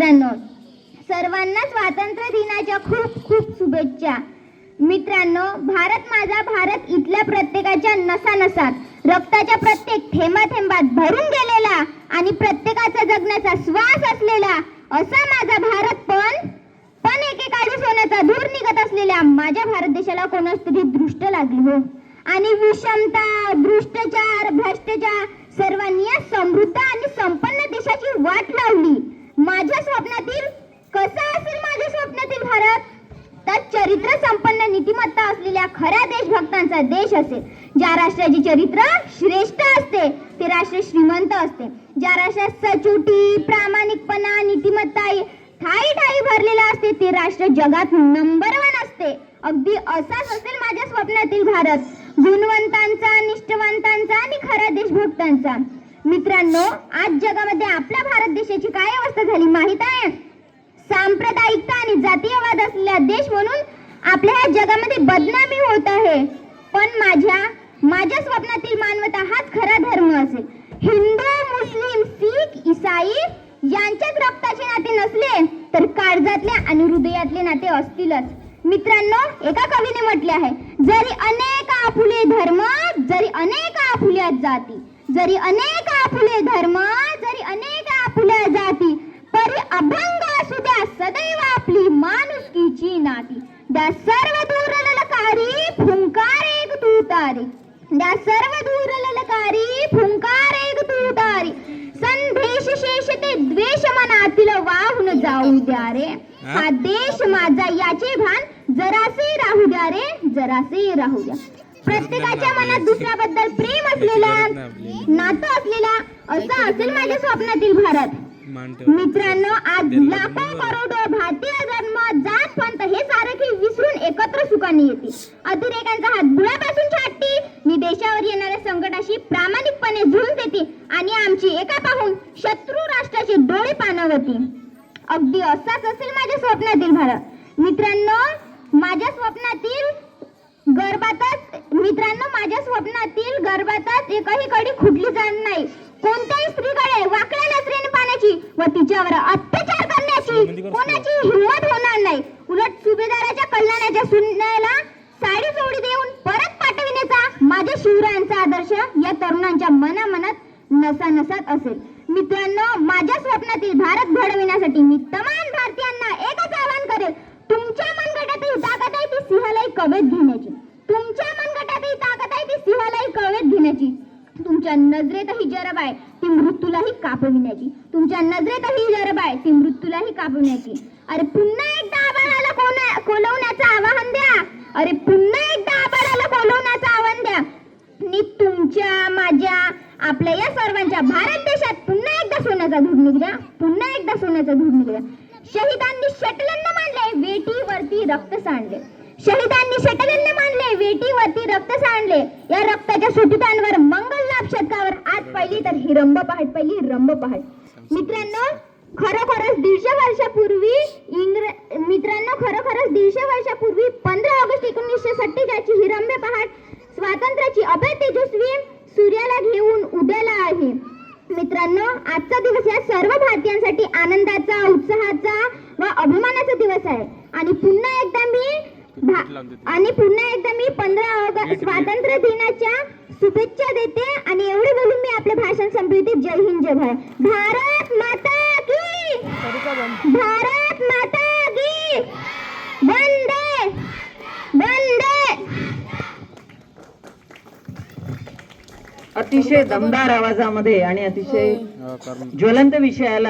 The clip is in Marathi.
मित्रांनो, सर्वांना स्वातंत्र्य दिनाच्या खूप खूप शुभेच्छा. मित्रांनो, भारत माझा भारत इथल्या प्रत्येकाच्या नसानसात रक्ताच्या प्रत्येक थेंबाथेंबात भरून गेलेला आणि प्रत्येकाचा जगण्याचा श्वास असलेला असा माझा भारत पण एकेकाळी सोन्याचा धूर निघत असलेल्या माझ्या भारत देशाला कोणाच तरी दृष्ट लागली हो. आणि विषमता, भ्रष्टाचार सर्वांनी या समृद्ध आणि संपन्न देशाची वाट लावली. माझ्या स्वप्नातील कसा असेल माझ्या स्वप्नातील भारत? तर चरित्र संपन्न नीतिमत्ता असलेल्या खऱ्या देशभक्तांचा देश असेल. ज्या राष्ट्राचे चरित्र श्रेष्ठ असते ते राष्ट्र श्रीमंत असते. ज्या राष्ट्रात सचोटी, प्रामाणिकपणा, नीतिमत्ता ठाई ठाई भरलेला असते ते राष्ट्र जगात नंबर 1 असते. अगदी असाच असेल माझ्या स्वप्नातील भारत, गुणवंतांचा, निष्ठावंतांचा आणि खऱ्या देशभक्तांचा. मित्रांनो, आज जगामध्ये आपल्या भारत देशाची काय अवस्था झाली माहित आहे? सांप्रदायिकता आणि जातीयवाद असलेला देश म्हणून आपल्या ह्या जगामध्ये बदनामी होत आहे. पण माझ्या स्वप्नातील मानवता हाच खरा धर्म असेल. हिंदू, मुस्लिम, शीख, ईसाई यांच्याच रक्ताचे नाते नसले तर काळजातले आणि हृदयातले नाते असतीलच. मित्रांनो, एका कवीने म्हटले आहे, जरी अनेक आपुले धर्म, जरी अनेक आपुल्या जाती, जरी अनेक आपुले धर्म, जरी अनेक आपुल्या जाती, परी अभंग असू द्या सदैव आपली माणुसकीची नाती. द्या सर्व दूर ललकारी फुंकार एक तुतारी, द्या सर्व दूर ललकारी फुंकार एक तुतारी, संदेश शेष ते द्वेष मनातील वाहून जाऊ द्या रे. हा देश माझा याचे भान जरासे राहू द्या रे, जरासे राहू द्या. प्रत्येकाच्या मनात दुसऱ्याबद्दल प्रेम असलेला, नातं असलेला असा असेल माझ्या स्वप्नातील भारत. मित्रांनो, आज लाखो करोडो भारतीय धर्म, जात, पंथ हे सारे काही विसरून एकत्र सुखाने येते. अतिरेकांचा हात बुळापासून छाटते. मी देशावर येणाऱ्या संकटाशी प्रामाणिकपणे झुंज देते आणि आमची एका पाहून शत्रू राष्ट्राचे डोळे पाणावते. अगदी असाच असेल माझ्या स्वप्नातील भारत. मित्रांनो, माझ्या स्वप्नातील गर्भातच एकही कडी खुटली जाणार नाही. कोणत्याही स्त्रीकडे वाकड्या नजरेने पाहण्याची व तिच्यावर अत्याचार करण्याची कोणाची हिंमत होणार नाही. उलट सुभेदाराच्या कल्याणाच्या सुन्याला साडी जोडी देऊन परत पाठविण्याचा माझ्या शिवरायांचा आदर्श या तरुणांच्या मनामनात नसानसात असेल. मित्रांनो, माझ्या स्वप्नातील भारत घडविण्यासाठी मी तमाम भारतीयांना एकच आवाहन करेल, तुमच्या मनगटातही ताकद आहे ती सिंहालाही कवेत घेण्याची. तुमच्या मनगटातही ताकद आहे ती सिंहालाही कवेत घेण्याची. तुमच्या नजरेतही जरब आहे ती मृत्यूलाही कापविण्याची. तुमच्या नजरेतही जरब आहे ती मृत्यूलाही कापविण्याची. अरे पुन्हा एकदा आभाळाला कोलवण्याचं आवाहन द्या. अरे पुन्हा एकदा आभाळाला कोलवण्याचं आवाहन द्या. आणि तुमच्या, माझ्या, आपल्या या सर्वांच्या भारत देशात पुन्हा एकदा सोन्याचा धूर निघल्या, पुन्हा एकदा सोन्याचा धूर निघल्या. शहीदांनी शटलन्न मांडले, वेटीवरती रक्त सांडले. शहीदांनी शटलन्न मांडले, वेटीवरती रक्त सांडले. या रक्ताच्या सुटुतांवर मंगल लाभ शतकावर आज पहिली तर ही रंभ पहाट, पहिली रंभ पहाट. मित्रांनो, खरोखरच 150 वर्षापूर्वी 15 ऑगस्ट 1947 ही रंभ पहाट स्वातंत्र्याची अभय तेजस्वी सूर्याला घेऊन उद्याला आहे. मित्रांनो, आजचा दिवस या सर्व भारतीयांसाठी आनंदाचा, उत्साहाचा व अभिमानाचा दिवस आहे. आणि पुन्हा एकदा मी 15 ऑगस्ट स्वातंत्र्य दिनाच्या शुभेच्छा देते आणि एवढे बोलून मी आपले भाषण संपवते. जय हिंद, जय भारत. भारत माता की, भारत माता की, वंदे वंदे. अतिशय दमदार आवाजामध्ये आणि अतिशय ज्वलंत विषयाला